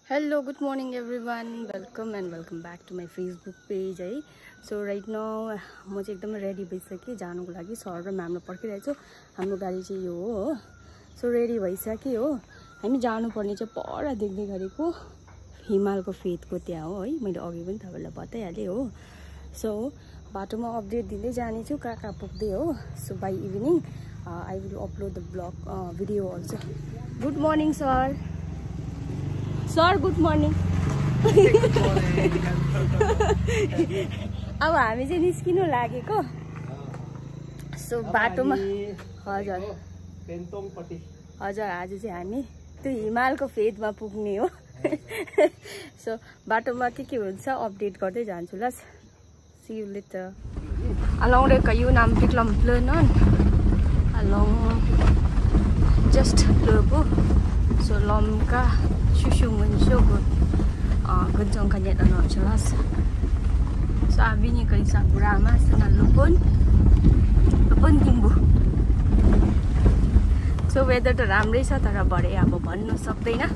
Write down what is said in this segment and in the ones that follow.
Hello, good morning everyone. Welcome back to my Facebook page है. So right now म चाहिँ एकदमै ready भइसके जानको लागि सर र म्यामले पर्खिरहेछु. हाम्रो गाडी चाहिँ यो हो. So रेडी भइसके हो. हामी जानु पर्ने चाहिँ पर देख्दै गरेको हिमालको फेदको त्यहाँ हो है. मैले अघि पनि तपाईहरुलाई बताइहाले हो. So बाटोमा अपडेट दिँदै जाने छु कहाँ पुग्दै हो. So by evening I will upload the vlog video also. Good morning sir. Sir, good morning. Good morning. अब हामी चाहिँ निस्किनु लागेको. सो बाटोमा हजुर पेन्तोङपट्टि हजुर आज चाहिँ हामी त्यो हिमालको फेदमा पुग्ने हो. सो बाटोमा के हुन्छ अपडेट गर्दै जान्छु ल. See you later. Along the Kayunam Piklam Planon. Along just Lobo. So Lomka Shushungan Shogun. Guntong Kanyet and Ochalas. So I've been in Sakuramas and Lupon Timbu. So whether the Ramri Satara body abo Banu Sapina,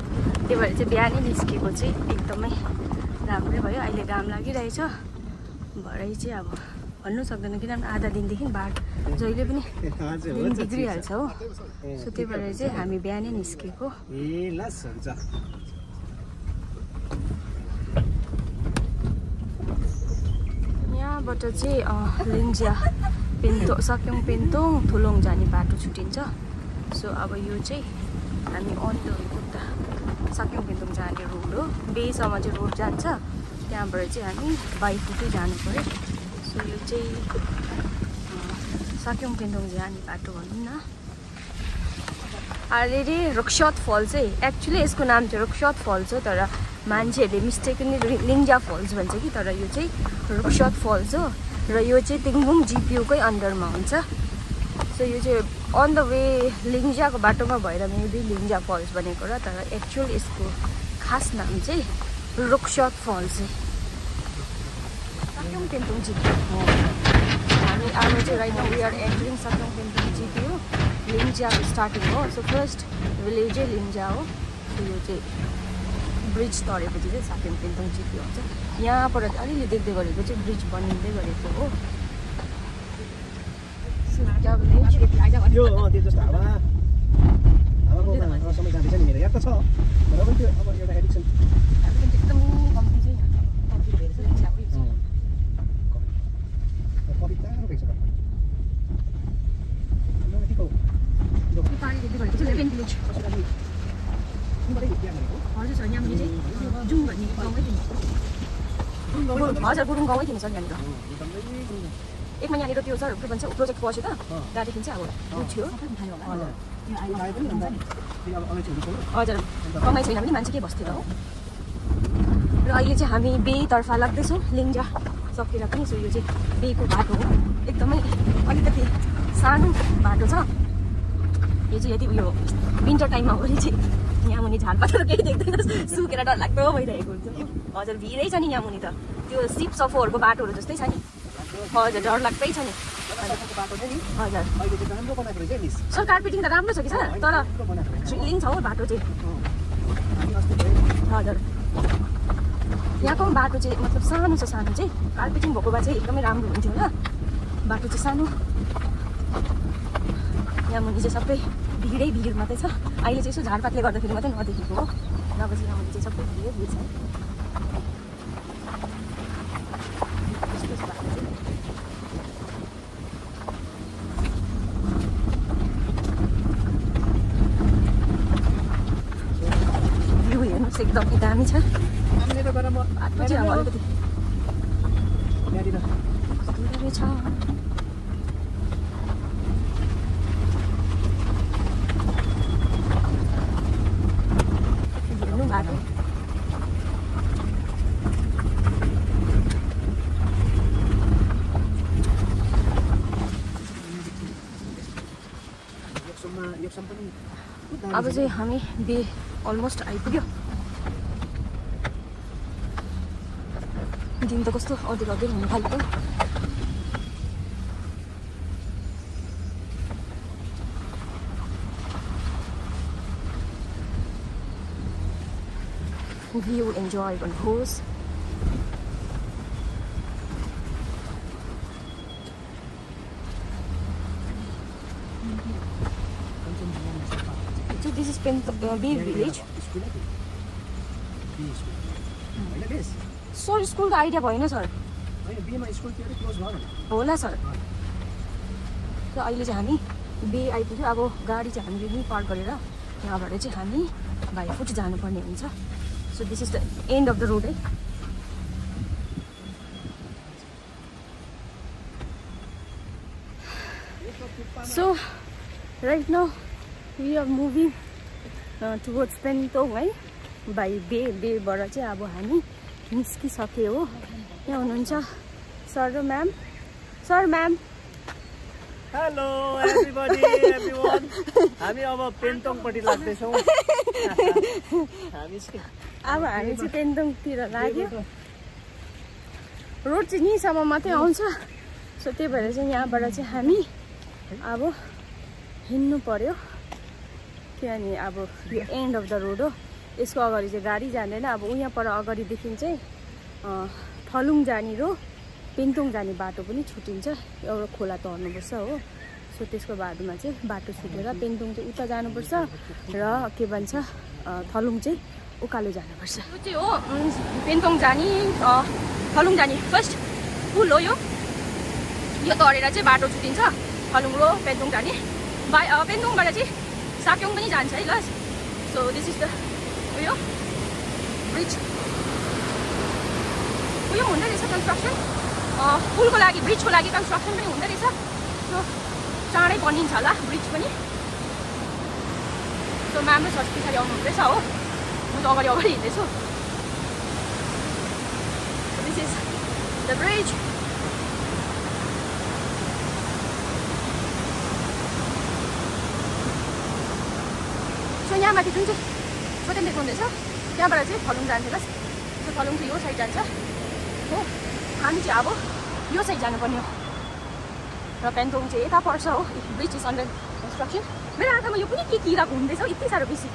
they were the Biani Niski, Pictome Ramri, I let Ram Lagi Raisa. भरै चाहिँ अब भन्नु सक्दैन किनभने आधा दिनदेखि बाट जहिले पनि बिग्रिहाल्छ हो. सो त्यही भएर चाहिँ हामी बिहानै निस्केको. ए लस हुन्छ. यहाँबाट चाहिँ लिङ्जिया सक्योङ पेन्तोङ थुलोङ जाने बाटो छुटिन्छ. सो अब यो चाहिँ हामी अन द वे पुग्दा सक्योङ पेन्तोङ जाने रोड हो. बेसम्म चाहिँ रोड जान्छ. त्यहाँबाट चाहिँ हामी बाइ फुटै जानु पर्यो. सो यो चाहिँ सक्योङ पेन्तोङ जाने बाटो भनौँ न. अरे रुखसत फल्स है. एक्चुअली यसको नाम चाहिँ रुखसत फल्स हो, तर मान्छेहरूले मिस्टेकली लिङ्जा फल्स भन्छ कि. तर यो चाहिँ रुखसत फल्स हो र यो चाहिँ तिङबुङ जिपियूकै अन्डरमा हुन्छ. सो यो चाहिँ अन द वे लिङ्जाको बाटोमा भएर मेबी लिङ्जा फल्स भनेको र, तर एक्चुअल यसको खास नाम चाहिँ रुखसत फल्स है. सक्योङ पेन्तोङ जिपियू हामी अब चाहिँ right now we are entering Sakyong Pentong जिपियू. लिङ्जाको स्टार्टिङ हो. सो फर्स्ट भिलेजै लिङ्जा हो. सो यो चाहिँ ब्रिज तरेपछि चाहिँ सक्योङ पेन्तोङ जिपियू हुन्छ. यहाँबाट अलिअलि देख्दै गरेको चाहिँ ब्रिज बनिँदै गरेको हो. यो त्यो जस्तो हावाको समय जाँदैछ नि. मेरो याद त छ, तर पनि त्यो अब एउटा एडिक्सन एकदम कम्ती चाहिँ कम्ती भएर चाहिँ कविता रहेछ. पानी देख्दै गरेको चाहिँ लेभेन भिलेज. हजुर सर यहाँनिर चाहिँ जुङ भन्ने गाउँमै थियो. हजुर गुरुङ गाउँमै थियो सर यहाँनिर. एकमा यहाँनिर त्यो सर के भन्छ प्रोजेक्ट पस्यो त त्यहाँदेखि चाहिँ अब उठ्यो. हजुर कमाइ छैन भने मान्छे के बस्थ्यो त हो. र अहिले चाहिँ हामी बेतर्फ लाग्दैछौँ लिङ्जा सकेर पनि. सो यो चाहिँ बेको बाटो हो. एकदमै अलिकति सानो बाटो छ. यो चाहिँ यदि उयो विन्टर टाइममा हो भने चाहिँ यहाँ मुनि झारपातहरू केही देख्दैन, सुकेर डरलाग्दो भइरहेको हुन्छ. हजुर भिरै छ नि यहाँ मुनि त. त्यो सिप सफोहरूको बाटोहरू जस्तै छ नि. हजुर डरलाग्दै छ नि. हजुर सर कार्पेटिङ त राम्रो छ कि सर, तर थ्रिलिङ छ हो बाटो चाहिँ. हजुर यहाँको बाटो चाहिँ मतलब सानो छ. सानो चाहिँ कार्पेटिङ भएको भए चाहिँ एकदमै राम्रो हुन्थ्यो होला. बाटो चाहिँ सानो. यहाँ मुनि चाहिँ सबै भिड मात्रै छ. अहिले चाहिँ यसो झारपातले गर्दाखेरि मात्रै नदेखेको हो. नभए चाहिँ यहाँ मुनि चाहिँ सबै भिड छ. भ्यू हेर्नुहोस् एकदमै दामी छ. बाटो चाहिँ अब अलिकति दामी छ. हेर्नु बाटो अब चाहिँ हामी बे अलमोस्ट आइपुग्यो. दिन त कस्तो अधेर हुन थाल्यो. भ्यू इन्जोय गर्नुहोस्। This is Bay Village. Sir स्कुलको आइडिया भएन सर होला सर। र अहिले चाहिँ हामी बे आइपुग्यो। अब गाडी चाहिँ हामीले यहीँ पार्क गरेर यहाँबाट चाहिँ हामी बाई फुट जानुपर्ने हुन्छ। So this is the end of the road है। So right now we are moving towards Pentong है बाई बेबाट चाहिँ अब हामी निस्किसक्यो हो। यहाँ हुनुहुन्छ सर र ma'am. Sir ma'am hello everybody everyone. हामी अब पेन्तोङपट्टि लाग्दैछौँ। हामी चाहिँ पेन्तोङतिर लाग्यो। रोड चाहिँ यहीँसम्म मात्रै आउँछ। सो त्यही भएर चाहिँ यहाँबाट चाहिँ हामी अब हिँड्नु पर्यो किनभने अब यो एन्ड अफ द रोड हो। यसको अगाडि चाहिँ गाडी जाँदैन। अब उहाँ पर अगाडिदेखि चाहिँ फलुङ जाने र पेन्तोङ जाने बाटो पनि छुटिन्छ। एउटा खोला तर्नुपर्छ हो। सो त्यसको बादमा चाहिँ बाटो छुटेर पेन्तोङ चाहिँ उता जानुपर्छ र के भन्छ फलुङ चाहिँ उकालो जानुपर्छ। यो चाहिँ हो पेन्तोङ जाने फलुङ जाने फर्स्ट पुल हो यो तरेर चाहिँ बाटो छुटिन्छ फलुङ र पेन्तोङ जाने। पेन्तोङबाट चाहिँ साक्योङ पनि जान्छ है ल। सो दिस इज द उयो ब्रिज। उयो हुँदै रहेछ कन्स्ट्रक्सन। पुलको लागि ब्रिजको लागि कन्स्ट्रक्सन पनि हुँदै रहेछ। सो चाँडै बनिन्छ होला ब्रिज पनि। सो म्याम र सर पछाडि आउनु हुँदैछ हो। म त अगाडि हिँड्दैछु। This is the bridge. So यहाँ माथि जुन चाहिँ छोटे देख्नु हुँदैछ त्यहाँबाट चाहिँ फलुङ जान्छ ल। सो फलुङ चाहिँ यो साइड जान्छ हो। हामी चाहिँ अब यो साइड जानुपर्ने हो र पेन्तोङ चाहिँ यता पर्छ हो। Bridge is under construction. मेरो आँखामा यो पनि के किरा घुम्दैछ यति साह्रो बेसी।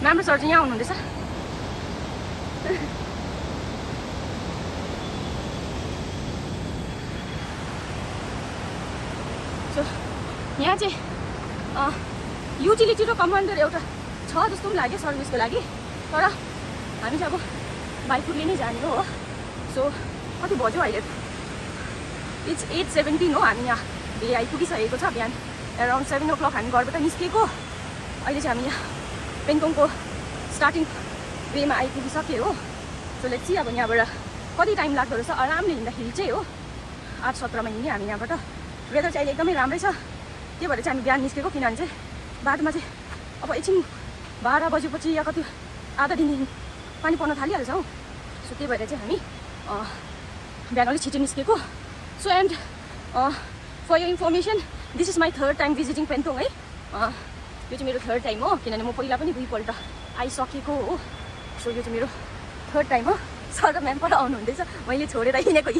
म्याम र सर चाहिँ यहाँ आउनुहुँदैछ। सो यहाँ चाहिँ युटिलिटी र कमान्डर एउटा छ जस्तो पनि लाग्यो सर्भिसको लागि। तर हामी चाहिँ अब बाइकले नै जाने हो। सो कति बज्यो अहिले? इट्स 8:17 हो। हामी यहाँ भए आइपुगिसकेको छ। बिहान अराउन्ड 7 o'clock हामी घरबाट निस्केको। अहिले चाहिँ हामी यहाँ पेन्तोङको स्टार्टिङ वेमा आइपुगिसक्यो हो। सो लेट्स सी अब यहाँबाट कति टाइम लाग्दो रहेछ आरामले हिँड्दाखेरि चाहिँ हो। 8:17 मा हिँड्ने हामी यहाँबाट। वेदर चाहिँ अहिले एकदमै राम्रै छ। त्यही भएर चाहिँ हामी बिहान निस्केको किनभने चाहिँ बादमा चाहिँ अब एकछिन 12 बजेपछि या कति आधा दिनदेखि पानी पर्न थालिहाल्छ हौ। सो त्यही भएर चाहिँ हामी बिहान अलिक छिटो निस्केको। सो एन्ड फर यो information this is my 3rd time visiting Pentong है। यो चाहिँ मेरो 3rd टाइम हो किनभने म पहिला पनि 2 पल्ट आइसकेको हो। सो यो चाहिँ मेरो 3rd टाइम हो। सर र म्याम पर आउनुहुँदैछ। मैले छोडेर हिँडेकै छु।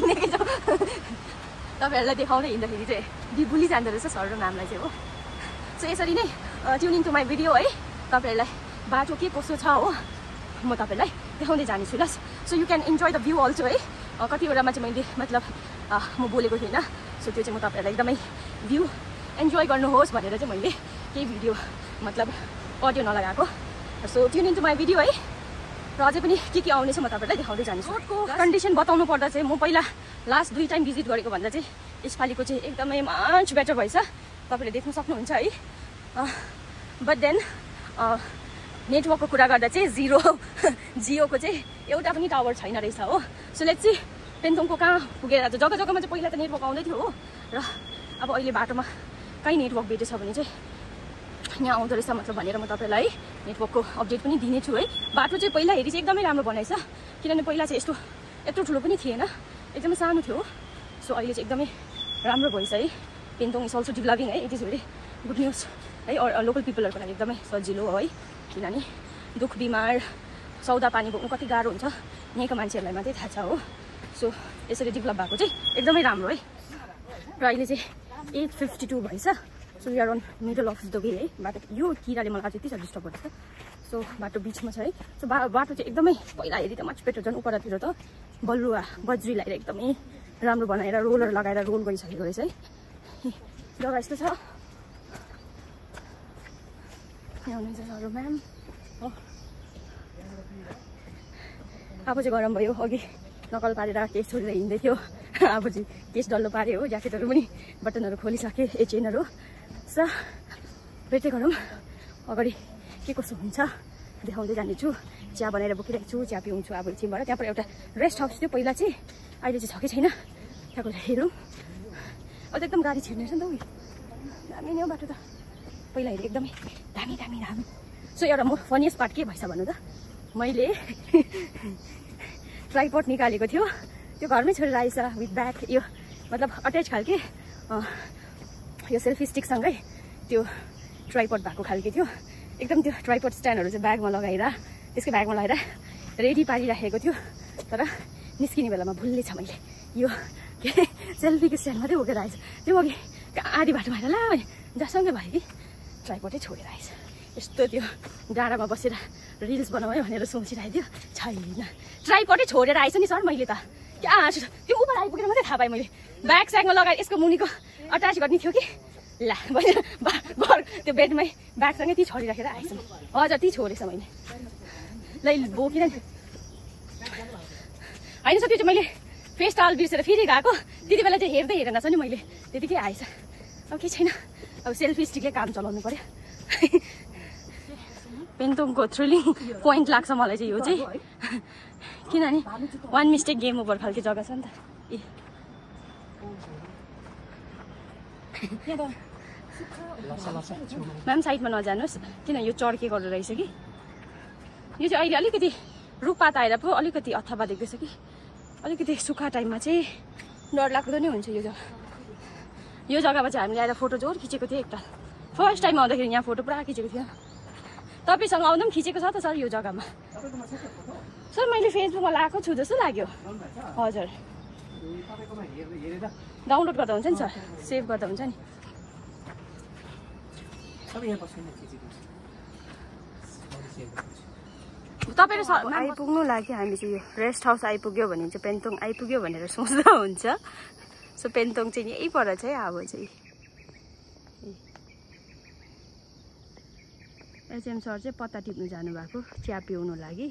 तपाईँहरूलाई देखाउँदै हिँड्दाखेरि चाहिँ भुलि जाँदो रहेछ सर र म्यामलाई चाहिँ हो। सो यसरी नै ट्युनिङ टु माई भिडियो है। तपाईँहरूलाई बाटो के कसो छ हो म तपाईँलाई देखाउँदै जानेछु ल। So you can enjoy the view also है। कतिवटामा चाहिँ मैले मतलब म बोलेको थिइनँ। सो त्यो चाहिँ म तपाईँहरूलाई एकदमै भ्यू इन्जोय गर्नुहोस् भनेर चाहिँ मैले केही भिडियो मतलब अडियो नलगाएको। So tune in to my video है। र अझै पनि के आउनेछ म तपाईँलाई देखाउँदै जानेछु। रोडको कन्डिसन बताउनु पर्दा चाहिँ म पहिला लास्ट 2 टाइम भिजिट गरेको भन्दा चाहिँ यसपालिको चाहिँ एकदमै मच बेटर भएछ। तपाईँले देख्न सक्नुहुन्छ है। बट देन नेटवर्कको कुरा गर्दा चाहिँ जियोको चाहिँ एउटा पनि टावर छैन रहेछ हो। सो लेट्स सी पेन्तोङको कहाँ पुगेर जग्गा जग्गामा चाहिँ पहिला त नेटवर्क आउँदै थियो हो। र अब अहिले बाटोमा कहीँ नेटवर्क भेटेछ भने चाहिँ यहाँ आउँदो रहेछ मतलब भनेर म तपाईँलाई नेटवर्कको अपडेट पनि दिनेछु है। बाटो चाहिँ पहिला हेरी चाहिँ एकदमै राम्रो बनाएछ किनभने पहिला चाहिँ यत्रो ठुलो पनि थिएन, एकदमै सानो थियो। सो अहिले चाहिँ एकदमै राम्रो भएछ है। पेन्तोङ इज अल्सो डेभलपिङ है। It is very good news है। लोकल पिपलहरूको लागि एकदमै सजिलो हो है किनभने दुःख बिमार सौदा पानी बोक्नु कति गाह्रो हुन्छ यहीँको मान्छेहरूलाई मात्रै थाहा छ हो। सो यसरी डेभलप भएको चाहिँ एकदमै राम्रो है। र अहिले चाहिँ 8:52 भएछ। So we are on middle of the way है। बाटो यो किराले मलाई अझै यति साह्रो डिस्टर्ब गर्दैछ। सो सो बाटो बिचमा छ है। सो बाटो चाहिँ एकदमै पहिला हेरी त माथि पेट्रो झन् उपरतिर त बलुवा बज्री लगाएर एकदमै राम्रो बनाएर रोलर लगाएर रोल गरिसकेको रहेछ है। जग्गा यस्तो छ। यहाँ हुनुहुन्छ सर म्याम हो। अब चाहिँ गरम भयो, अघि नकल पारेर केस छोडेर हिँड्दै थियो, अब चाहिँ केस डल्लो पाऱ्यो हो। ज्याकेटहरू पनि बटनहरू खोलिसके, चेनहरू। सो भेट्दै गरौँ अगाडि के कसो हुन्छ देखाउँदै जानेछु। चिया बनाएर बोकिरहेको छु, चिया पिउँछु अब एकछिनबाट। त्यहाँबाट एउटा रेस्ट हाउस थियो पहिला चाहिँ, अहिले चाहिँ छ कि छैन त्यहाँ गएर हेरौँ। अब त एकदम गाडी छिर्ने रहेछ नि त उयो, दामी नै हो बाटो त पहिला हेरेँ एकदमै दामी दामी दामी। सो एउटा म फनिएस्ट पार्ट के भएछ भन्नु त, मैले ट्राइपड निकालेको थियो, त्यो घरमै छोडेर आएछ विथ ब्याग, यो मतलब अट्याच खालके यो सेल्फी स्टिकसँगै त्यो ट्राइपड भएको खालके थियो। एकदम त्यो ट्राइपड स्ट्यान्डहरू चाहिँ ब्यागमा लगाएर त्यसकै ब्यागमा लगाएर रेडी पारिराखेको थियो। तर निस्किने बेलामा भुल्ले छ मैले यो के सेल्फीको स्ट्यान्ड मात्रै बोकेर आएछ। त्यो अघि आधी बाटोमा आएर ला जसँगै भयो कि ट्राइपडै छोडेर आएछ। यस्तो त्यो डाँडामा बसेर रिल्स बनाउँ भनेर सोचिरहेको थियो, छैन ट्राइपडै छोडेर आएछ नि सर। मैले त क्या त्यो ऊपर आइपुगेर मात्रै थाहा पाएँ मैले। ब्याग स्यागमा लगाएर यसको मुनिको अट्याच गर्ने थियो कि ला भनेर घर त्यो बेडमै ब्यागसँगै ती छोडिराखेर आएछ। हजुर ती छोडेछ मैले, लै बोकिन नि होइन सर। त्यो चाहिँ मैले फेस टावल बिर्सेर फेरि गएको, त्यति बेला चाहिँ हेर्दै हेरेन छ नि मैले, त्यतिकै आएछ। अब केही छैन, अब सेल्फी स्टिकले काम चलाउनु पर्यो। पेन्तोङको थ्रिलिङ पोइन्ट लाग्छ मलाई चाहिँ यो चाहिँ, किनभने वान मिस्टेक गेम ओभर खालको जग्गा छ नि त। ए म्याम साइडमा नजानुहोस्, किन यो चर्के गरेर रहेछ कि यो चाहिँ अहिले अलिकति रुखपात आएर पो अलिकति अथवा देख्दैछ कि अलिकति सुक्खा टाइममा चाहिँ डरलाग्दो नै हुन्छ यो जग्गा। यो जग्गामा चाहिँ हामीले आएर फोटो जोर खिचेको थियो एकताल। फर्स्ट टाइम आउँदाखेरि यहाँ फोटो पुरा खिचेको थियो। तपाईँसँग आउँदा पनि खिचेको छ त सर यो जग्गामा। सर मैले फेसबुकमा लगाएको छु जस्तो लाग्यो। हजुर डाउनलोड गर्दा हुन्छ नि सर, सेभ गर्दा हुन्छ नि। तपाईँ र सर आइपुग्नु लाग्यो, हामी चाहिँ यो रेस्ट हाउस आइपुग्यो भने चाहिँ पेन्तोङ आइपुग्यो भनेर सोच्दा हुन्छ। सो पेन्तोङ चाहिँ यही पर चाहिँ अब चाहिँ एचएम सर चाहिँ पत्ता टिप्नु जानुभएको चिया पिउनु लागि।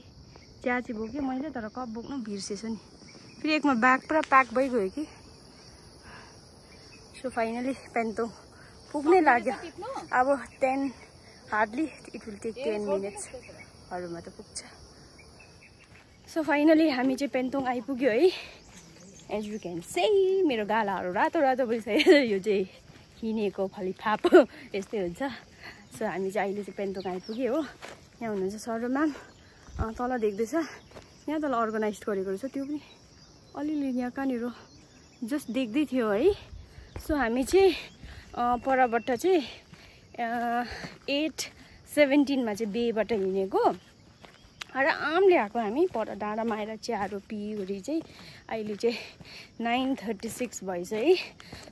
चिया चाहिँ बोकेँ मैले, तर कप बोक्नु बिर्सेछु नि। फेरि एकमा ब्याग पुरा प्याक भइगयो कि। सो फाइनली पेन्तोङ पुग्नै लाग्यो। अब 10 हार्डली इट विल टेक 10 मिनट्सहरूमा त पुग्छ। सो फाइनली हामी चाहिँ पेन्तोङ आइपुग्यो है। एज यु क्यान से मेरो गालाहरू रातो रातो भइसक्यो। यो चाहिँ किनेको फलिफाप यस्तै हुन्छ। सो हामी चाहिँ अहिले चाहिँ पेन्तोङ आइपुग्यो हो। यहाँ हुनुहुन्छ सर र म्याम, तल देख्दैछ यहाँ तल अर्गनाइज गरेको रहेछ, त्यो पनि अलिअलि यहाँ कहाँनिर जस्ट देख्दै थियो है। सो हामी चाहिँ परबाट चाहिँ 8:17मा चाहिँ बेबाट हिँडेको, आरामले आएको हामी। पर डाँडामा आएर चियाहरू पिओरी चाहिँ अहिले चाहिँ 9:36 भएछ है।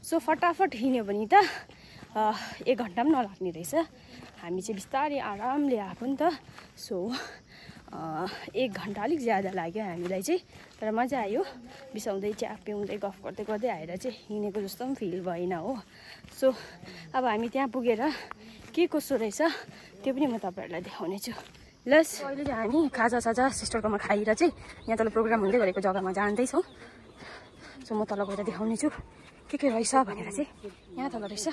सो फटाफट हिँड्यो भने त 1 घन्टा पनि नलाग्ने रहेछ। हामी चाहिँ बिस्तारै आरामले आएको नि त। सो 1 घन्टा अलिक ज्यादा लाग्यो हामीलाई चाहिँ, तर मजा आयो। बिसाउँदै चिया पिउँदै गफ गर्दै गर्दै आएर चाहिँ हिँडेको जस्तो पनि फिल भएन हो। सो अब हामी त्यहाँ पुगेर के कसो रहेछ त्यो पनि म तपाईँहरूलाई देखाउने छु। लस अहिले चाहिँ हामी खाजा सिस्टरकोमा खाएर चाहिँ यहाँ तल प्रोग्राम हुँदै गरेको जग्गामा जाँदैछौँ। सो म तल गएर देखाउने छु के रहेछ भनेर चाहिँ। यहाँ तल रहेछ